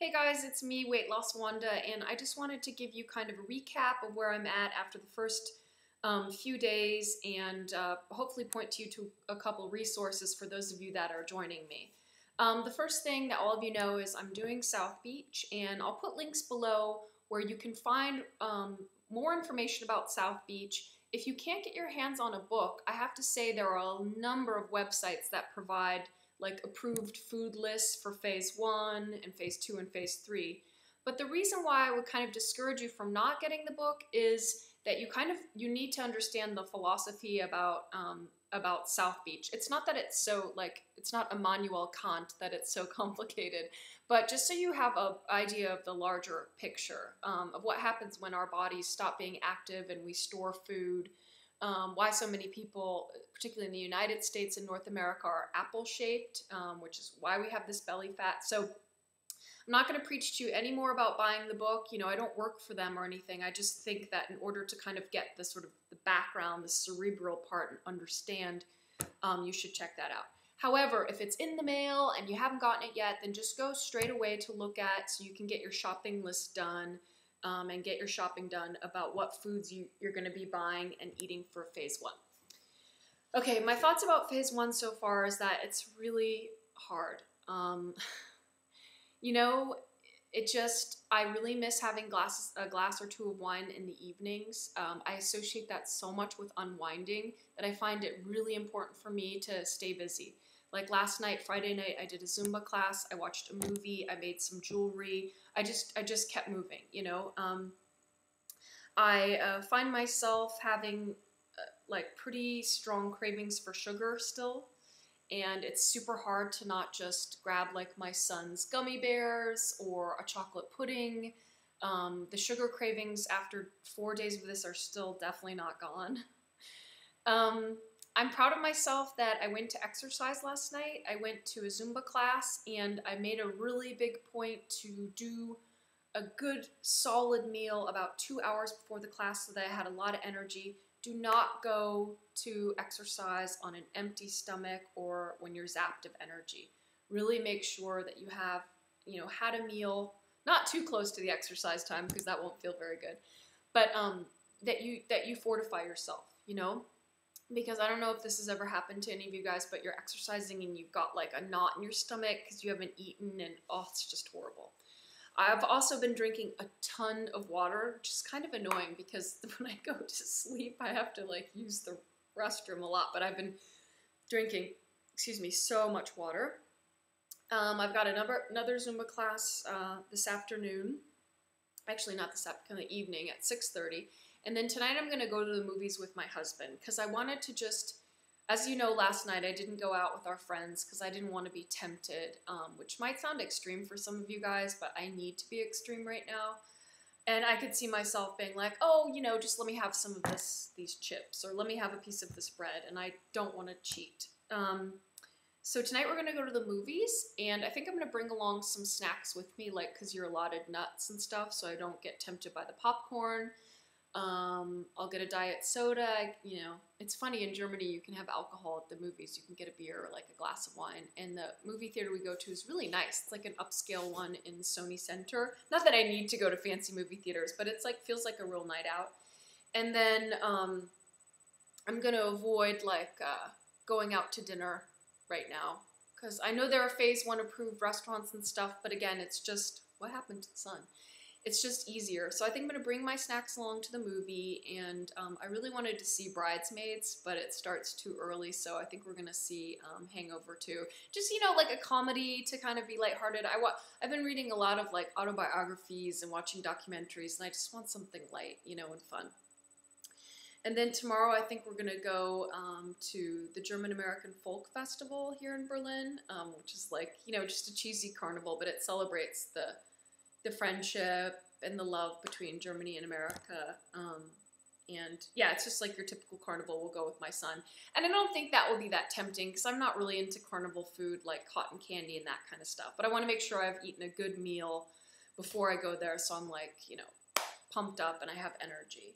Hey guys, it's me, Weight Loss Wanda, and I just wanted to give you kind of a recap of where I'm at after the first few days and hopefully point to you to a couple resources for those of you that are joining me. The first thing that all of you know is I'm doing South Beach, and I'll put links below where you can find more information about South Beach. If you can't get your hands on a book, I have to say there are a number of websites that provide like approved food lists for phase 1 and phase 2 and phase 3. But the reason why I would kind of discourage you from not getting the book is that you need to understand the philosophy about South Beach. It's not that it's so it's not Immanuel Kant that it's so complicated, but just so you have an idea of the larger picture of what happens when our bodies stop being active and we store food. Why so many people, particularly in the United States and North America, are apple-shaped, which is why we have this belly fat. So I'm not going to preach to you any more about buying the book. You know, I don't work for them or anything. I just think that in order to kind of get the sort of the background, the cerebral part, and understand, you should check that out. However, if it's in the mail and you haven't gotten it yet, then just go straight away to look at so you can get your shopping list done. And get your shopping done about what foods you're going to be buying and eating for phase 1. Okay, my thoughts about phase 1 so far is that it's really hard. You know, I really miss having a glass or two of wine in the evenings. I associate that so much with unwinding that I find it really important for me to stay busy. Like last night, Friday night, I did a Zumba class, I watched a movie, I made some jewelry, I just kept moving, you know. I find myself having like pretty strong cravings for sugar still, and it's super hard to not just grab like my son's gummy bears or a chocolate pudding. The sugar cravings after 4 days of this are still definitely not gone. I'm proud of myself that I went to exercise last night. I went to a Zumba class, and I made a really big point to do a good solid meal about 2 hours before the class so that I had a lot of energy. Do not go to exercise on an empty stomach or when you're zapped of energy. Really make sure that you have, you know, had a meal, not too close to the exercise time because that won't feel very good, but that you fortify yourself, you know. Because I don't know if this has ever happened to any of you guys, but you're exercising and you've got like a knot in your stomach because you haven't eaten, and oh, it's just horrible. I've also been drinking a ton of water, which is kind of annoying because when I go to sleep, I have to like use the restroom a lot, but I've been drinking, so much water. I've got another Zumba class this afternoon. Actually, not this afternoon, kind of evening at 6:30. And then tonight I'm going to go to the movies with my husband because I wanted to just, as you know, last night I didn't go out with our friends because I didn't want to be tempted, which might sound extreme for some of you guys, but I need to be extreme right now. And I could see myself being like, oh, you know, just let me have some of these chips, or let me have a piece of this bread, and I don't want to cheat. So tonight we're going to go to the movies, and I think I'm going to bring along some snacks with me, like, because you're allotted nuts and stuff, so I don't get tempted by the popcorn. I'll get a diet soda. You know, it's funny, in Germany you can have alcohol at the movies. You can get a beer or like a glass of wine, and the movie theater we go to is really nice. It's like an upscale one in Sony Center. Not that I need to go to fancy movie theaters, but it's like feels like a real night out. And then I'm gonna avoid like going out to dinner right now because I know there are phase 1 approved restaurants and stuff, but again, it's just what happened to the sun. It's just easier. So I think I'm going to bring my snacks along to the movie, and I really wanted to see Bridesmaids, but it starts too early, so I think we're going to see Hangover 2. Just, you know, like a comedy to kind of be lighthearted. I've been reading a lot of like autobiographies and watching documentaries, and I just want something light, you know, and fun. And then tomorrow I think we're going to go to the German-American Folk Festival here in Berlin, which is like, you know, just a cheesy carnival, but it celebrates the friendship and the love between Germany and America. And yeah, it's just like your typical carnival. We'll go with my son. And I don't think that will be that tempting because I'm not really into carnival food like cotton candy and that kind of stuff. But I want to make sure I've eaten a good meal before I go there, so I'm like, you know, pumped up and I have energy.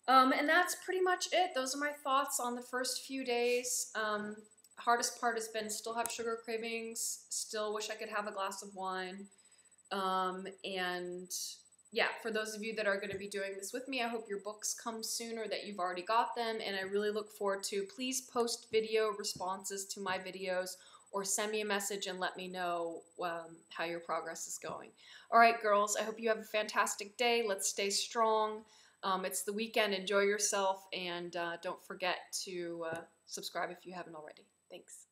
And that's pretty much it. Those are my thoughts on the first few days. Hardest part has been still have sugar cravings, still wish I could have a glass of wine. And yeah, for those of you that are going to be doing this with me, I hope your books come soon or that you've already got them. And I really look forward to, please post video responses to my videos or send me a message and let me know how your progress is going. All right, girls, I hope you have a fantastic day. Let's stay strong. It's the weekend. Enjoy yourself. And don't forget to subscribe if you haven't already. Thanks.